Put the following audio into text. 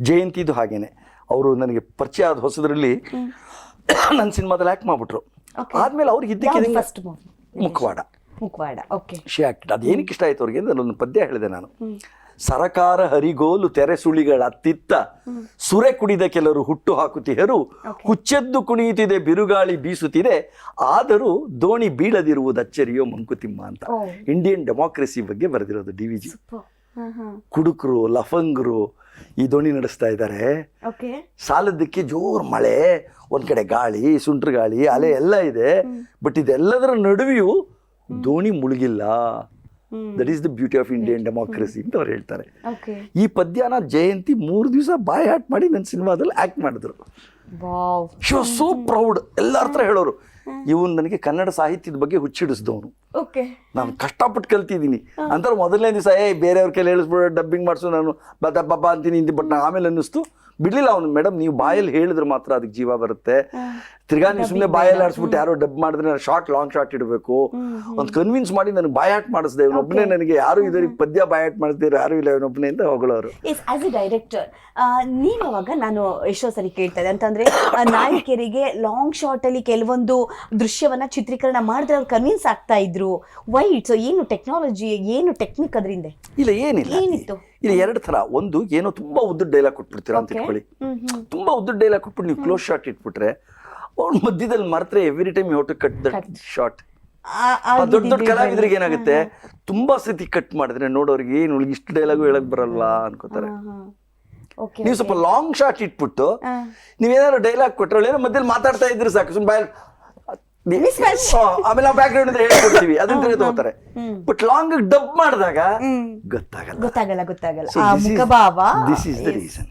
ಜಯಂತಿದು ಹಾಗೇನೆ. ಅವರು ನನಗೆ ಪರಿಚಯ ಆದ ಹೊಸದ್ರಲ್ಲಿ ನನ್ನ ಸಿನಿಮಾದಲ್ಲಿ ಆ್ಯಕ್ಟ್ ಮಾಡ್ಬಿಟ್ರು. ಆದ್ಮೇಲೆ ಅವ್ರಿಗೆ ಇದ್ದಕ್ಕಿದ್ದಂಗೆ ಮುಖವಾಡ ಓಕೆ ಶಿ ಆಕ್ಟೆಡ್. ಅದೇನಕ್ಕೆ ಇಷ್ಟ ಆಯ್ತು ಅವ್ರಿಗೆ ಅಂದ್ರೆ ಅಲ್ಲೊಂದು ಪದ್ಯ ಹೇಳಿದೆ ನಾನು. ಸರಕಾರ ಹರಿಗೋಲು ತೆರೆ ಸುಳಿಗಳ ಅತ್ತಿತ್ತ ಸುರೆ ಕುಡಿದ ಕೆಲವರು ಹುಟ್ಟು ಹಾಕುತ್ತಿಹರು, ಹುಚ್ಚೆದ್ದು ಕುಣಿಯುತ್ತಿದೆ ಬಿರುಗಾಳಿ ಬೀಸುತ್ತಿದೆ, ಆದರೂ ದೋಣಿ ಬೀಳದಿರುವುದು ಅಚ್ಚರಿಯೋ ಮಂಕುತಿಮ್ಮ ಅಂತ. ಇಂಡಿಯನ್ ಡೆಮಾಕ್ರಸಿ ಬಗ್ಗೆ ಬರೆದಿರೋದು DVG. ಕುಡುಕರು ಲಫಂಗರು ಈ ದೋಣಿ ನಡೆಸ್ತಾ ಇದ್ದಾರೆ. ಸಾಲದಕ್ಕೆ ಜೋರ್ ಮಳೆ, ಒಂದ್ ಕಡೆ ಗಾಳಿ, ಸುಂಟ್ರ ಗಾಳಿ, ಅಲೆ ಎಲ್ಲ ಇದೆ. ಬಟ್ ಇದೆಲ್ಲದರ ನಡುವೆಯೂ ದೋಣಿ ಮುಳುಗಿಲ್ಲ. That is the beauty of Indian democracy ಅಂತ ಅವ್ರು ಹೇಳ್ತಾರೆ. ಈ ಪದ್ಯನ ಜಯಂತಿ 3 ದಿವಸ ಬಾಯ್ ಹಾಟ್ ಮಾಡಿ ನನ್ನ ಸಿನಿಮಾದಲ್ಲಿ ಆಕ್ಟ್ ಮಾಡಿದ್ರು. She was so proud. ಎಲ್ಲರ ಹತ್ರ ಹೇಳೋರು, ಇವನು ನನಗೆ ಕನ್ನಡ ಸಾಹಿತ್ಯದ ಬಗ್ಗೆ ಹುಚ್ಚಿಡಿಸಿದವನು, ನಾನು ಕಷ್ಟಪಟ್ಟು ಕಲ್ತಿದ್ದೀನಿ ಅಂತ. ಮೊದಲನೇ ದಿವಸ ಬೇರೆಯವ್ರ ಕೈಲಿ ಹೇಳಿಸ್ಬಿಡೋ ಡಬ್ಬಿಂಗ್ ಮಾಡಿಸು ನಾನು ಬಬ್ಬ ಅಂತೀನಿ ಹಿಂದಿ. ಬಟ್ ಆಮೇಲೆ ಅನ್ನಿಸ್ತು ಬಿಡ್ಲಿಲ್ಲ ಅವನು, ಮೇಡಮ್ ನೀವು ಬಾಯಲ್ಲಿ ಹೇಳಿದ್ರೆ ಮಾತ್ರ ಅದಕ್ಕೆ ಜೀವ ಬರುತ್ತೆ. ತಿರ್ಗಾ ನೀವು ಸುಮ್ಮನೆ ಬಾಯಲ್ಲಿ ಆಡಿಸ್ಬಿಟ್ಟು ಯಾರೋ ಡಬ್ ಮಾಡಿದ್ರೆ ಲಾಂಗ್ ಶಾಟ್ ಇಡಬೇಕು. ಒಂದು ಕನ್ವಿನ್ಸ್ ಮಾಡಿ ನನಗೆ ಬಾಯಾಟ್ ಮಾಡಿಸ್ದೆ. ಇವನೊಬ್ಬನೇ ನನಗೆ ಯಾರು ಇದರಿಗೆ ಪದ್ಯ ಬಾಯಾಟ್ ಮಾಡಿಸ್ದೆ ಯಾರು ಇಲ್ಲ, ಇವನೊಬ್ಬನೇ ಅಂತ ಹೊಗಳೋರು. ಆಸ್ ಎ ಡೈರೆಕ್ಟರ್ ನೀವು ಅವಾಗ ನಾನು ಎಷ್ಟೋ ಸರಿ ಕೇಳ್ತಾ ಇದ್ದೆ ಅಂತಂದ್ರೆ ನಾಯಕಿಯರಿಗೆ ಲಾಂಗ್ ಶಾರ್ಟ್ ಅಲ್ಲಿ ಕೆಲವೊಂದು ದೃಶ್ಯವನ್ನ ಚಿತ್ರೀಕರಣ ಮಾಡಿದ್ರೆ ಅವ್ರು ಕನ್ವಿನ್ಸ್ ಆಗ್ತಾ ಇದ್ರು. ವೈಟ್ ಏನು ಟೆಕ್ನಾಲಜಿ, ಏನು ಟೆಕ್ನಿಕ್ ಅದರಿಂದ? ಇಲ್ಲ ಏನಿಲ್ಲ, ಏನಿತ್ತು? ಇಲ್ಲ 2 ಥರ. ಒಂದು ಏನೋ ತುಂಬಾ ಉದ್ದದ ಡೈಲಾಗ್ ಕೊಟ್ಬಿಡ್ತೀರಾ ಅಂತ ಇಟ್ಕೊಳ್ಳಿ. ತುಂಬಾ ಉದ್ದದ ಡೈಲಾಗ್ ಕೊಟ್ಬಿಟ್ಟು ನೀವು ಕ್ಲೋಸ್ ಶಾಟ್ ಇಟ್ಬಿಟ್ರೆ ಅವ್ರ ಮಧ್ಯದಲ್ಲಿ ಮರ್ತ್ರೆ every time you to cut that shot. ದೊಡ್ಡ ದೊಡ್ಡ ಕಲಾವಿದ್ರಿಗೆ ಏನಾಗುತ್ತೆ, ತುಂಬಾ ಸತಿ ಕಟ್ ಮಾಡಿದ್ರೆ ನೋಡೋರಿಗೆ ಏನು ಇಷ್ಟು ಡೈಲಾಗು ಹೇಳಕ್ ಬರಲ್ವಾ ಅನ್ಕೋತಾರೆ. ನೀವು ಸ್ವಲ್ಪ ಲಾಂಗ್ ಶಾಟ್ ಇಟ್ಬಿಟ್ಟು ನೀವೇನಾದ್ರು ಡೈಲಾಗ್ ಕೊಟ್ಟರೆ ಏನೋ ಮಧ್ಯದಲ್ಲಿ ಮಾತಾಡ್ತಾ ಇದ್ರೆ ಸಾಕು, ಸುಮ್ಮನೆ ಬಾಯ್ ಆಮೇಲೆ ನಾವು ಬ್ಯಾಕ್ ಗ್ರೌಂಡ್ ಅಂತ ಹೇಳ್ಕೊಡ್ತೀವಿ, ಅದನ್ನ ತಗೋತಾರೆ. ಬಟ್ ಲಾಂಗ್ ಡಬ್ ಮಾಡಿದಾಗ ಗೊತ್ತಾಗಲ್ಲ. ಮುಖಭಾವ. This is the reason.